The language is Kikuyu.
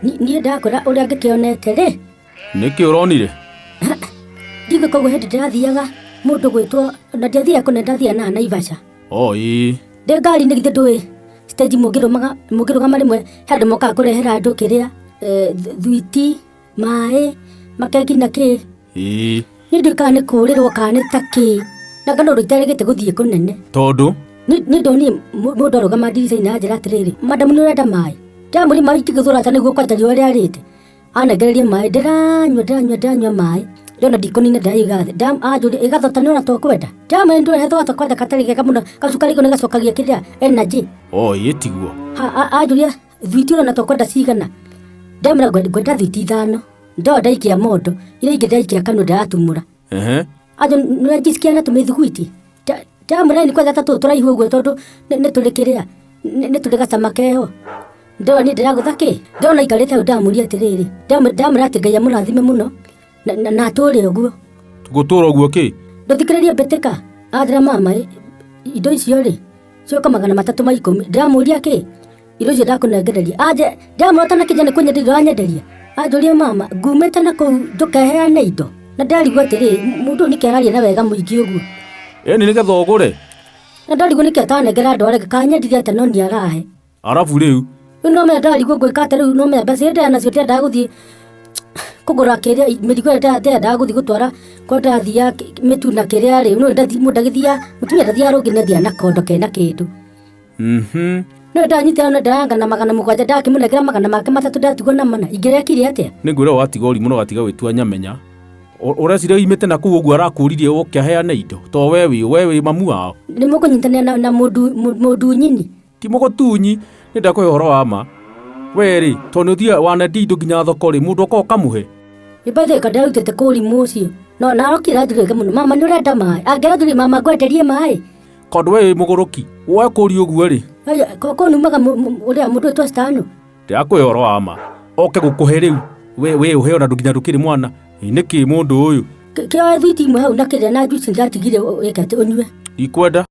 Niĩ ndakora ũrĩa ngĩkĩonete rĩ. Nĩkĩ ũronire? Ndigo koguo hĩndĩ ndĩrathiaga mũndũ gwĩtwo na ndiathiaga kũne ndathiaga na Naivasha. Ĩĩ. Ndĩ ngari-inĩ githĩ ndũĩ stage mũngĩrũgama rĩmwe handũ mokaga kũrehera andũ kĩrĩa thwiti, maĩ, makeki na kĩ. Ĩĩ. Niĩ ndĩkaga nĩ kũũrĩrwo kana nĩ ta kĩ. Na nganũrwo iterĩgĩte gũthiĩ kũnene. Tondũ? Nĩ ndonire mũndũ arũgama ndirica-inĩ anjĩra atĩrĩrĩ, madamu nĩũrenda maĩ? Ndamũria maĩ itigũthũra ata nĩguo kwanja riũa rĩarĩte. Anengereria maĩ, ndĩranyua maĩ. Ndona ndikũnina ndaiga thĩ. Anjũria ĩgathota nĩona tũkwenda. Ndamũria ndũrehe thota kwenda katarĩ kega mũno, gacukari ko nĩgacokagia kĩrĩa energy. Ĩĩ tiguo. Anjũria thwiti ũrona tũkwenda cigana. Ndamũria ngwenda thwiti 5. Ndo ndaikia mondo, iria ingĩ ndaikia kanua ndĩratumũra. Anjũ nĩwajisikia na tũmĩthuguiti. Ndamũria nĩ kwenda tũtũ tũraihu ũguo tondũ nĩ tũrĩ kĩrĩa, nĩ tũrĩ gacama keho. Ndo nĩ ndĩragũtha kĩ? Ndona ikarĩte hau ndamũria atĩrĩrĩ. Ndamũria atĩ Ngai amũrathime mũno na atũre ũguo. Gũtũra ũguo kĩ? Ndũthikĩrĩrie mbĩtĩka. Athĩra mama indo icio rĩ, cioka 310. Ndamũria kĩ? Indo icio ndakũnengereria. Anje ndamũrota na kĩnya nĩ kũnyenderia wanyenderia. Anjũria mama, ngumĩte na kũu ndũkeheane indo. Na ndarigwo atĩrĩ, mũndũ nĩ kĩararia na wega mũingĩ ũguo. Ĩni nĩgetha ũgũre? Na ndarigwo nĩkĩ atanengera andũ areke kanyendithia atĩ no nĩ arahe. Arabu rĩu? No me ndarigwo gwĩka atĩ rĩu no me mbeca iria nacio ndiendaga gũthiĩ kũgũra kĩrĩa mĩrigo ĩrĩa ndiendaga gũthiĩ gũtwara ko ndathiaga mĩtu na kĩrĩa rĩu no mũndũ agĩthiaga mũtumia ndathiaga rũngĩ nĩathiaga na kondo kena kĩndũ. No ndanyitĩra na ndaranga na 700 ndakĩmũnengera 300 ndatigwo na 4 ingĩrekire atĩa? Nĩngwĩra watiga ũrimũ no gatiga gwĩtua nyamenya. Ũreciria imĩte na kũu ũguo arakũririe ũkĩaheane indo to we wĩ mamu wao. Nĩ mũkũnyitanĩra na mũndũ nyini. Ti mũgũtunyi nĩ ndakũhe ũhoro wa ma. We rĩ to nĩ ũthiaga wanendia indo nginya thoko rĩ mũndũ oka ũkamũhe. Nĩmbathĩka ndarutĩte kũrimũ ũcio. No narokĩra njũrĩke mũno mama nĩ ũrenda maĩ. Angĩra njũrĩ mama ngwenderie maĩ. Tondũ we wĩ mũgũrũki woe kũri ũguo rĩ. Ko numaga ũrĩa mũndũ wĩtwo Stano. Ndakũhe ũhoro wa ma. Oke gũkũhe rĩu we ũheo na nginya ndũkĩrĩ mwana. Nĩkĩ mũndũ ũyũ? Kĩoe thwiti imwe hau na kĩrĩa na juice ndatigire wĩkate ũnyue. Ikwenda